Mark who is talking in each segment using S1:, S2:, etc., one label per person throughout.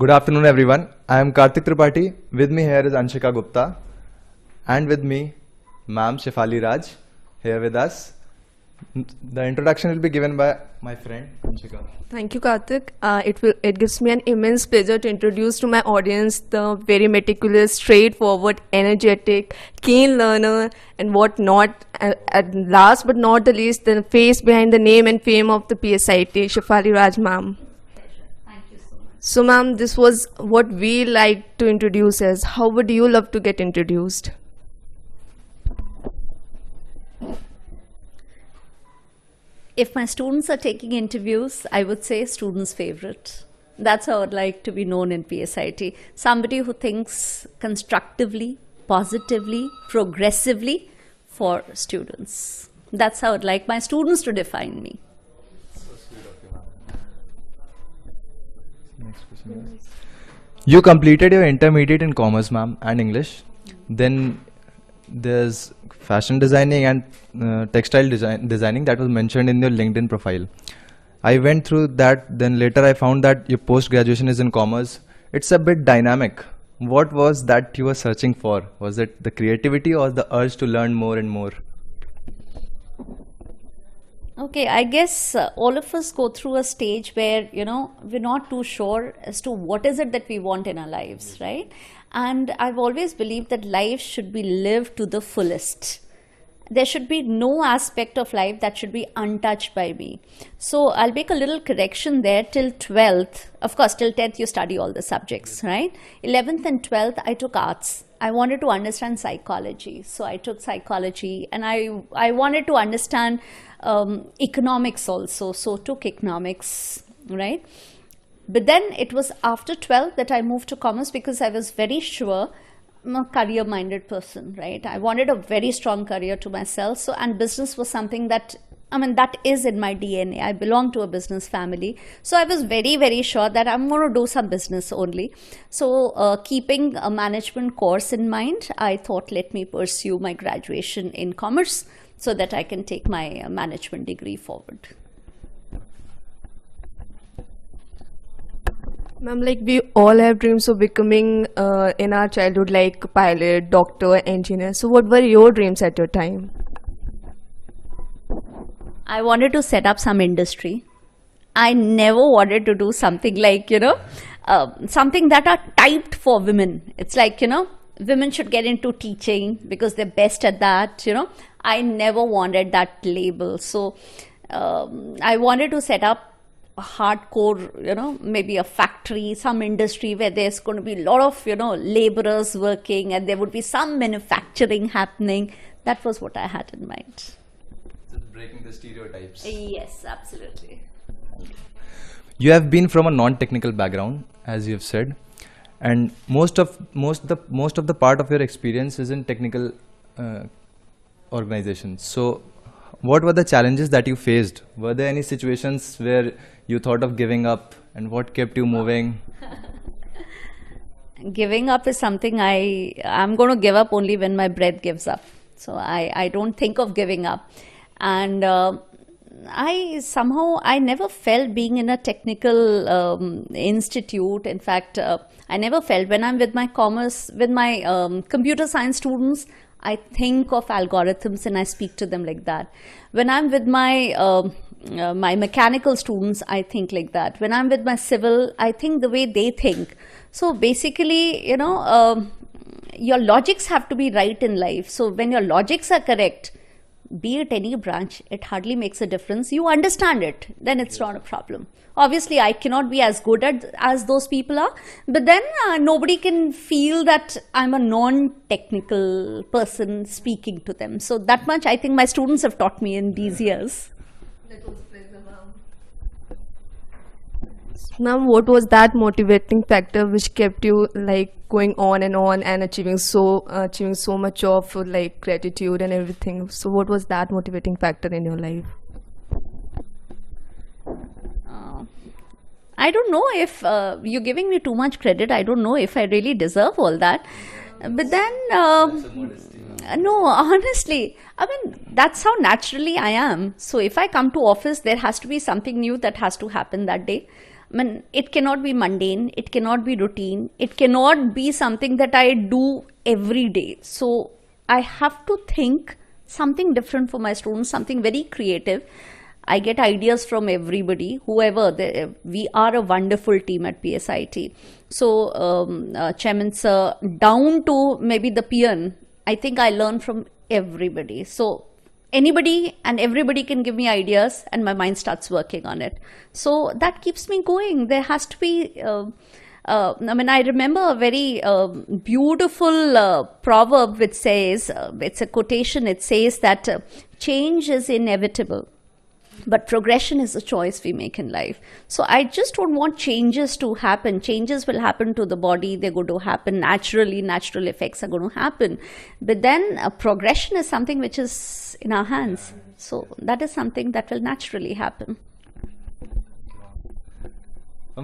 S1: Good afternoon, everyone. I am Karthik Tripathi. With me here is Anshika Gupta, and with me, Ma'am Shefali Raj, here with us. The introduction will be given by my friend Anshika.
S2: Thank you, Karthik. It gives me an immense pleasure to introduce to my audience the very meticulous, straightforward, energetic, keen learner, and whatnot. And last but not the least, the face behind the name and fame of the PSIT, Shefali Raj, ma'am. So, ma'am, this was what we like to introduce as. How would you love to get introduced?
S3: If my students are taking interviews, I would say students' favorite. That's how I'd like to be known in PSIT. Somebody who thinks constructively, positively, progressively for students. That's how I'd like my students to define me.
S1: You completed your intermediate in commerce, ma'am, and English. Then there's fashion designing and textile designing that was mentioned in your LinkedIn profile. I went through that, then later I found that your post-graduation is in commerce. It's a bit dynamic. What was that you were searching for? Was it the creativity or the urge to learn more and more?
S3: Okay, I guess all of us go through a stage where, we're not too sure as to what is it that we want in our lives, right? And I've always believed that life should be lived to the fullest. There should be no aspect of life that should be untouched by me. So I'll make a little correction there. Till 12th, of course, till 10th you study all the subjects, right? 11th and 12th I took arts. I wanted to understand psychology. So I took psychology, and I wanted to understand economics also. So took economics, right? But then it was after 12th that I moved to commerce because I was very sure I'm a career-minded person, right? I wanted a very strong career to myself. So, and business was something that, that is in my DNA. I belong to a business family. So I was very, very sure that I'm going to do some business only. So keeping a management course in mind, I thought, let me pursue my graduation in commerce so that I can take my management degree forward.
S2: Ma'am, like we all have dreams of becoming in our childhood like pilot, doctor, engineer. So what were your dreams at your time?
S3: I wanted to set up some industry. I never wanted to do something like, something that are typed for women. It's like, women should get into teaching because they're best at that, I never wanted that label. So I wanted to set up a hardcore, maybe a factory, some industry where there's going to be a lot of, laborers working and there would be some manufacturing happening. That was what I had in mind.
S1: Breaking the stereotypes.
S3: Yes, absolutely.
S1: You have been from a non-technical background, as you have said, and most of the part of your experience is in technical organizations. So what were the challenges that you faced? Were there any situations where you thought of giving up, and what kept you moving?
S3: Giving up is something I'm going to give up only when my breath gives up. So I don't think of giving up. And I never felt being in a technical institute. In fact, I never felt when I'm with my computer science students, I think of algorithms and I speak to them like that. When I'm with my mechanical students, I think like that. When I'm with my civil, I think the way they think. So basically, your logics have to be right in life. So when your logics are correct, be it any branch, it hardly makes a difference. You understand it, then it's not a problem. Obviously, I cannot be as good as those people are, but then nobody can feel that I'm a non-technical person speaking to them. So that much I think my students have taught me in these years.
S2: That was a pleasure, ma'am. Ma'am, what was that motivating factor which kept you like going on and achieving so much of like gratitude and everything? So what was that motivating factor in your life?
S3: I don't know if you're giving me too much credit. I don't know if I really deserve all that. But then, no, honestly, that's how naturally I am. So if I come to office, there has to be something new that has to happen that day. I mean, it cannot be mundane, it cannot be routine, it cannot be something that I do every day. So I have to think something different for my students, something very creative. I get ideas from everybody, whoever. We are a wonderful team at PSIT. So, Chairman Sir, down to maybe the peon, I think I learn from everybody. So, anybody and everybody can give me ideas and my mind starts working on it. So, that keeps me going. There has to be... I mean, I remember a very beautiful proverb which says, it's a quotation, it says that change is inevitable. But progression is a choice we make in life. So I just don't want changes to happen. Changes will happen to the body. They're going to happen naturally. Natural effects are going to happen. But then progression is something which is in our hands. So that is something that will naturally happen.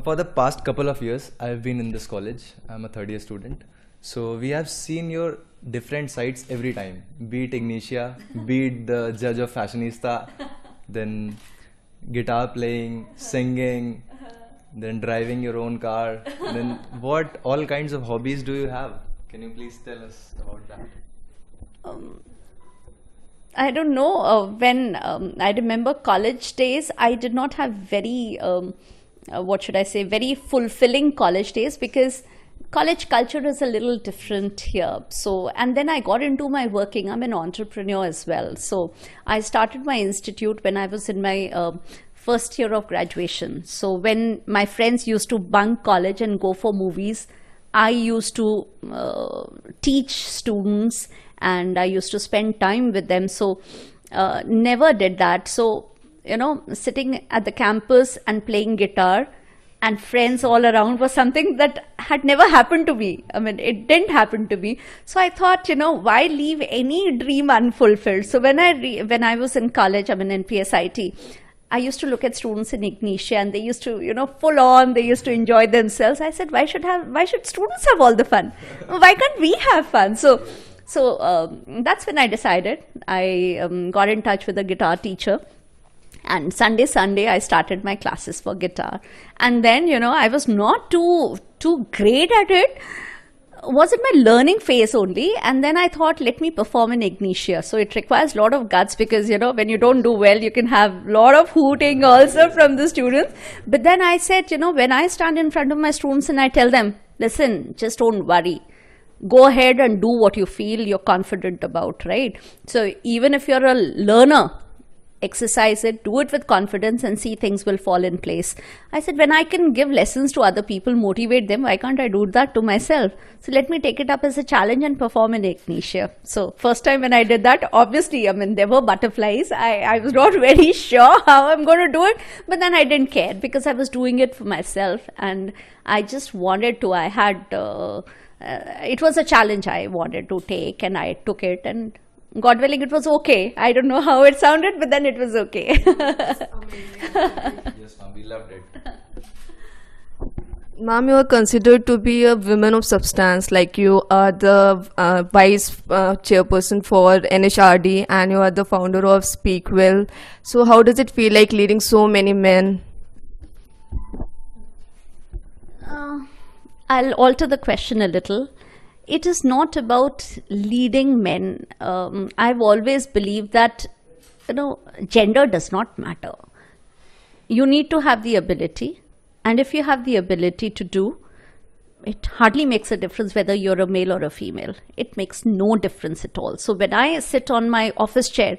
S1: For the past couple of years, I've been in this college. I'm a third year student. So we have seen your different sides every time. Be it Ignitia, be it the judge of Fashionista, then guitar playing, singing, then driving your own car. Then what all kinds of hobbies do you have? Can you please tell us about that?
S3: I don't know. When I remember college days, I did not have very, what should I say, very fulfilling college days because college culture is a little different here. So, and then I got into my working. I'm an entrepreneur as well. So I started my institute when I was in my first year of graduation. So when my friends used to bunk college and go for movies, I used to teach students and I used to spend time with them. So never did that. So, you know, sitting at the campus and playing guitar and friends all around was something that had never happened to me. I mean, it didn't happen to me. So I thought, you know, why leave any dream unfulfilled? So when I was in college, I mean, in PSIT, I used to look at students in Ignitia and they used to, you know, full on, they used to enjoy themselves. I said, why should students have all the fun? Why can't we have fun? So that's when I decided. I got in touch with a guitar teacher. And Sunday, I started my classes for guitar. And then, you know, I was not too great at it. Was in my learning phase only. And then I thought, let me perform in Ignitia. So it requires a lot of guts because, you know, when you don't do well, you can have a lot of hooting also from the students. But then I said, you know, when I stand in front of my students and I tell them, listen, just don't worry. Go ahead and do what you feel you're confident about, right? So even if you're a learner, exercise it, do it with confidence and see things will fall in place. I said, when I can give lessons to other people, motivate them, why can't I do that to myself? So let me take it up as a challenge and perform in Ignitia. So first time when I did that, obviously, I mean, there were butterflies. I was not very sure how I'm going to do it, but then I didn't care because I was doing it for myself and I just wanted to. I had, it was a challenge I wanted to take and I took it and God willing, it was okay. I don't know how it sounded, but then it was okay.
S1: Yes, ma'am, we loved it.
S2: Ma'am, you are considered to be a woman of substance, like you are the vice chairperson for NHRD and you are the founder of Speak Well. So how does it feel like leading so many men?
S3: I'll alter the question a little. It is not about leading men. I've always believed that, you know, gender does not matter. You need to have the ability. And if you have the ability to do, it hardly makes a difference whether you're a male or a female. It makes no difference at all. So when I sit on my office chair,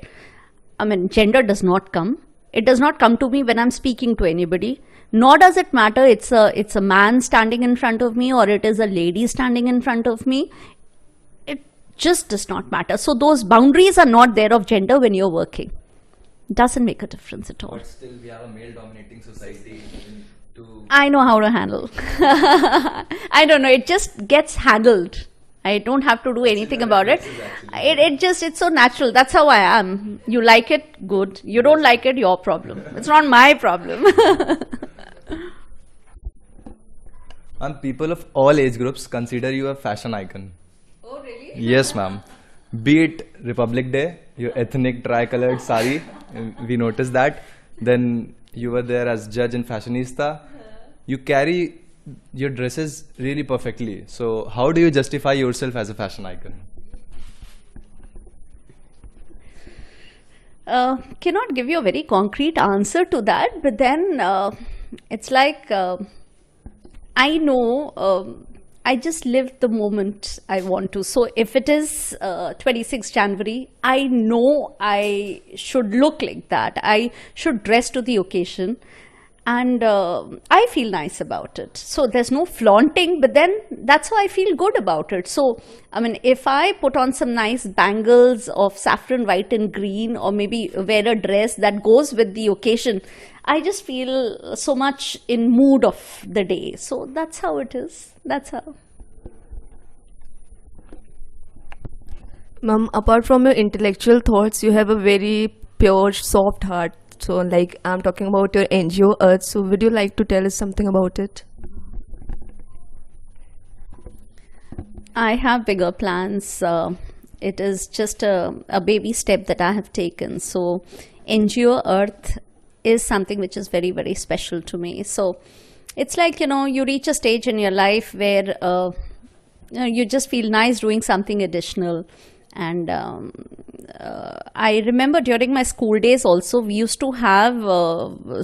S3: I mean, gender does not come. It does not come to me when I'm speaking to anybody. Nor does it matter it's a man standing in front of me or it is a lady standing in front of me. It just does not matter. So those boundaries are not there of gender when you're working. It doesn't make a difference at all.
S1: But still, we have a male-dominating society.
S3: I know how to handle. I don't know. It just gets handled. I don't have to do anything about it. It's so natural. That's how I am. You like it, good. You don't like it, your problem. It's not my problem.
S1: And people of all age groups consider you a fashion icon.
S3: Oh, really?
S1: Yes, ma'am. Be it Republic Day, your ethnic tri-colored sari, we noticed that. Then you were there as judge in Fashionista. you carry your dresses really perfectly. So how do you justify yourself as a fashion icon?
S3: Cannot give you a very concrete answer to that, but then it's like I know I just live the moment I want to. So if it is 26 January, I know I should look like that. I should dress to the occasion. And I feel nice about it. So there's no flaunting, but then that's how I feel good about it. So, I mean, if I put on some nice bangles of saffron, white and green, or maybe wear a dress that goes with the occasion, I just feel so much in mood of the day. So that's how it is. That's how.
S2: Ma'am, apart from your intellectual thoughts, you have a very pure, soft heart. So, like, I'm talking about your NGO Earth. So, would you like to tell us something about it?
S3: I have bigger plans. It is just a baby step that I have taken. So, NGO Earth is something which is very, very special to me. So, it's like, you reach a stage in your life where you just feel nice doing something additional. And I remember during my school days also, we used to have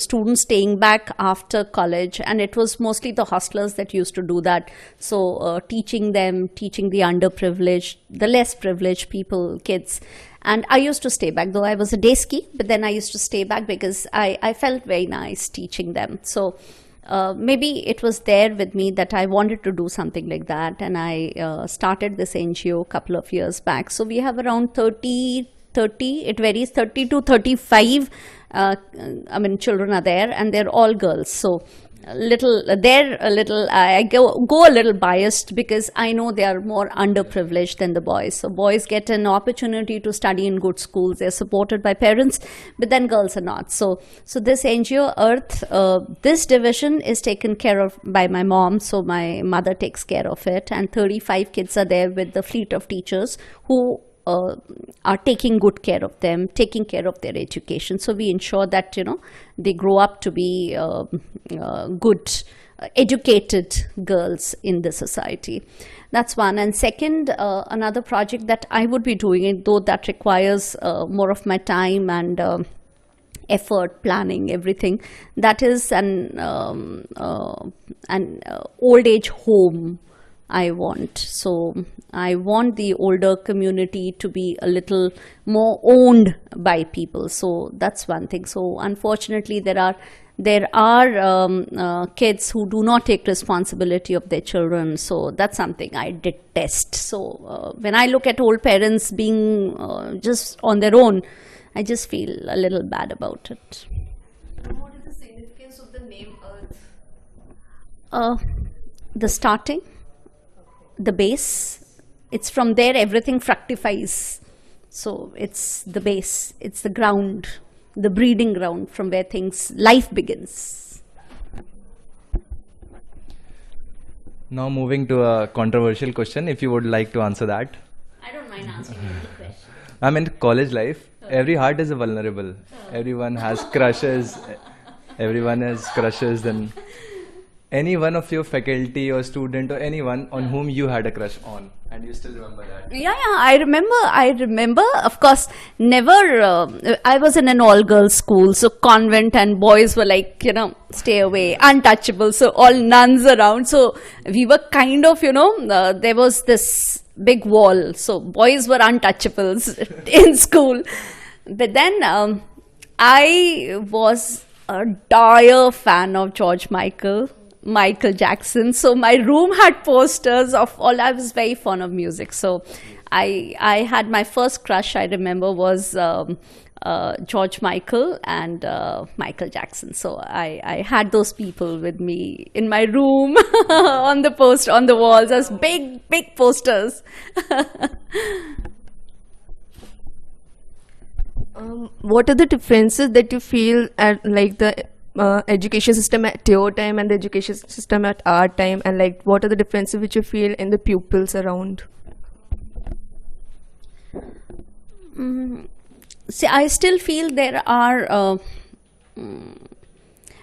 S3: students staying back after college, and it was mostly the hostlers that used to do that. So teaching the underprivileged, the less privileged people, kids. And I used to stay back, though I was a day ski, but then I used to stay back because I felt very nice teaching them. So maybe it was there with me that I wanted to do something like that, and I started this NGO a couple of years back. So we have around 30, it varies, 30 to 35 children are there, and they're all girls. So I go a little biased because I know they are more underprivileged than the boys. So boys get an opportunity to study in good schools. They're supported by parents, but then girls are not. So this NGO Earth, this division is taken care of by my mom. So my mother takes care of it, and 35 kids are there with the fleet of teachers who are taking good care of them, taking care of their education. So we ensure that, they grow up to be good, educated girls in the society. That's one. And second, another project that I would be doing, though that requires more of my time and effort, planning, everything, that is an old age home I want. So I want the older community to be a little more owned by people. So that's one thing. So unfortunately, there are kids who do not take responsibility of their children. So that's something I detest. So when I look at old parents being just on their own, I just feel a little bad about it.
S2: What is the significance of the name Earth?
S3: The starting, the base, it's from there everything fructifies. So it's the base, it's the ground, the breeding ground from where life begins.
S1: Now moving to a controversial question, if you would like to answer that.
S3: I don't mind answering any question.
S1: I'm in college life. Every heart is vulnerable. Everyone has crushes. Everyone has crushes. Then any one of your faculty or student or anyone on whom you had a crush on, and you still remember that?
S3: Yeah, I remember. Of course, never. I was in an all-girls school, so convent, and boys were like, stay away, untouchable. So all nuns around. So we were kind of, there was this big wall. So boys were untouchables in school. But then I was a dire fan of Michael Jackson. So my room had posters of all. I was very fond of music. So I had my first crush, I remember, was George Michael and Michael Jackson. So I had those people with me in my room on the walls as big posters.
S2: What are the differences that you feel at like the education system at your time and the education system at our time, and like what are the differences which you feel in the pupils around?
S3: See, I still feel there are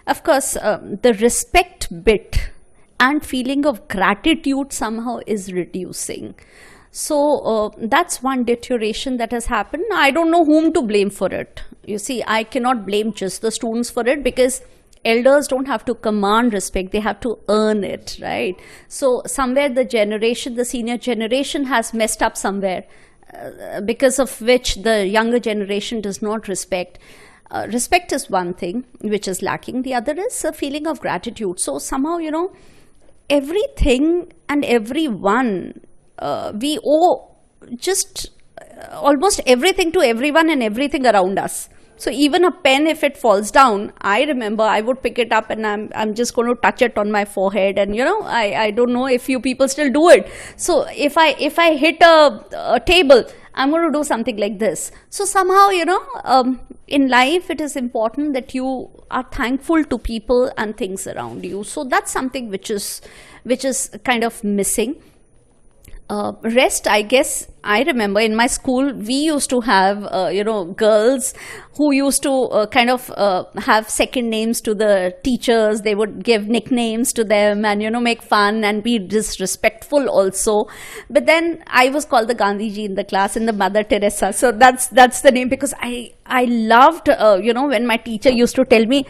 S3: Of course, the respect bit and feeling of gratitude somehow is reducing. So that's one deterioration that has happened. I don't know whom to blame for it. You see, I cannot blame just the students for it, because elders don't have to command respect, they have to earn it, right? So somewhere the senior generation has messed up somewhere, because of which the younger generation does not respect. Respect is one thing which is lacking. The other is a feeling of gratitude. So somehow, everything and everyone, we owe just almost everything to everyone and everything around us. So even a pen, if it falls down, I remember I would pick it up and I'm just going to touch it on my forehead, and I don't know if you people still do it. So if I hit a table, I'm going to do something like this. So somehow, in life it is important that you are thankful to people and things around you. So that's something which is kind of missing. Rest, I guess, I remember in my school, we used to have, girls who used to have second names to the teachers. They would give nicknames to them and, make fun and be disrespectful also. But then I was called the Gandhiji in the class, in the Mother Teresa. So that's the name, because I loved, when my teacher used to tell me,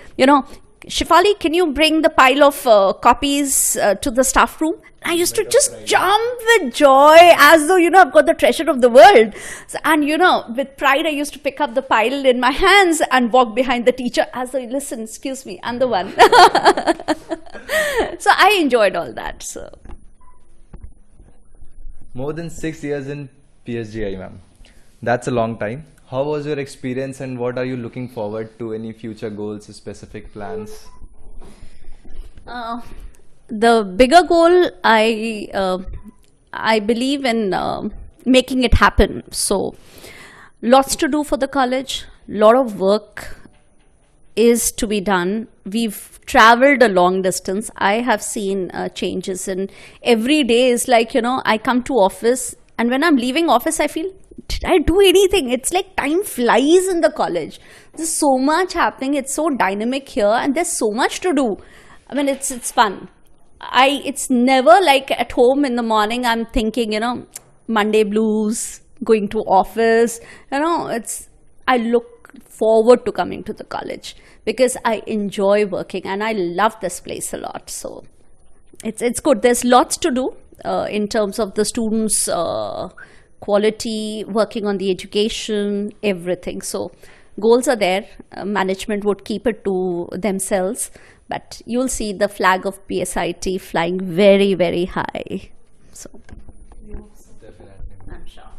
S3: Shefali, can you bring the pile of copies to the staff room? I used to just jump with joy, as though, I've got the treasure of the world. So, and, with pride, I used to pick up the pile in my hands and walk behind the teacher as though, listen, excuse me, I'm the one. So I enjoyed all that. So
S1: More than 6 years in PSGI, ma'am. That's a long time. How was your experience, and what are you looking forward to? Any future goals, specific plans?
S3: The bigger goal, I believe in making it happen. So lots to do for the college, lot of work is to be done. We've traveled a long distance. I have seen changes, and every day is like, I come to office, and when I'm leaving office, I feel, did I do anything? It's like time flies in the college. There's so much happening. It's so dynamic here, and there's so much to do. I mean, it's fun. It's never like at home in the morning I'm thinking, Monday blues, going to office. I look forward to coming to the college because I enjoy working and I love this place a lot. So it's good. There's lots to do in terms of the students' quality, working on the education, everything. So goals are there. Management would keep it to themselves. But you'll see the flag of PSIT flying very, very high. So,
S1: Definitely.
S3: I'm sure.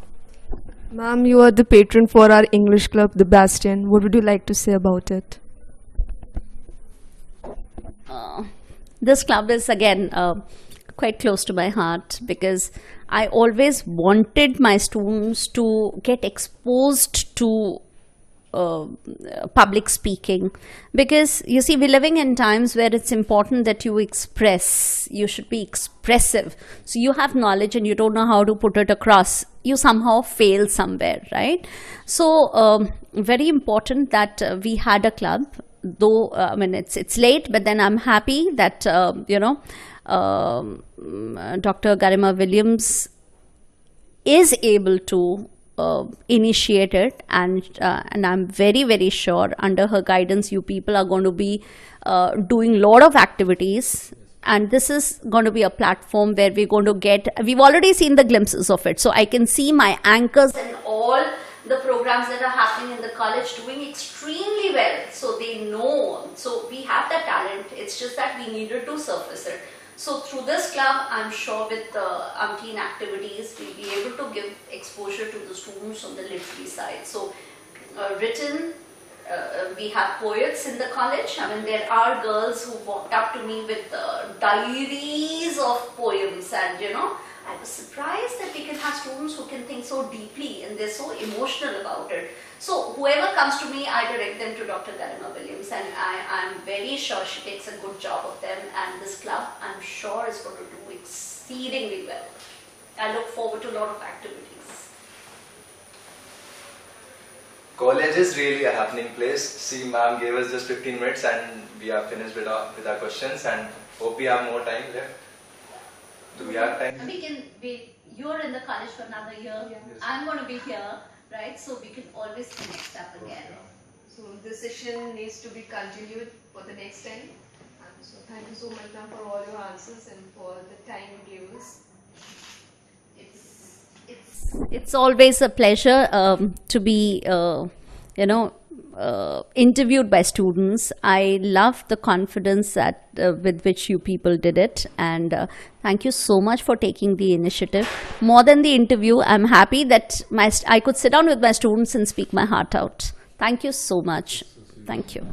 S2: Ma'am, you are the patron for our English club, the Bastion. What would you like to say about it?
S3: This club is again quite close to my heart because I always wanted my students to get exposed to public speaking, because you see, we're living in times where it's important that you express. You should be expressive. So you have knowledge and you don't know how to put it across, you somehow fail somewhere, right? So very important that we had a club, though it's late, but then I'm happy that Dr. Garima Williams is able to initiate it, and I'm very, very sure under her guidance you people are going to be doing a lot of activities, and this is going to be a platform where we've already seen the glimpses of it. So I can see my anchors and all the programs that are happening in the college doing extremely well, so they know. So we have that talent, it's just that we needed to surface it. So through this club, I'm sure with the umpteen activities, we'll be able to give exposure to the students on the literary side. So written, we have poets in the college. I mean, there are girls who walked up to me with diaries of poems, and I was surprised that we can have students who can think so deeply and they're so emotional about it. So whoever comes to me, I direct them to Dr. Garima Williams, and I'm very sure she takes a good job of them, and this club, I'm sure, is going to do exceedingly well. I look forward to a lot of activities.
S1: college is really a happening place. See, ma'am gave us just 15 minutes and we are finished with our questions, and hope we have more time left. Do we have time?
S4: You're in the college for another year.
S2: Yeah.
S4: I'm going to be here, right? So we can always connect up again.
S2: So this session needs to be continued for the next time. So thank you so much, ma'am, for all your answers and for the time you gave us.
S3: It's always a pleasure to be, interviewed by students. I love the confidence that with which you people did it, and thank you so much for taking the initiative. More than the interview, I'm happy that I could sit down with my students and speak my heart out. Thank you so much. Thank you.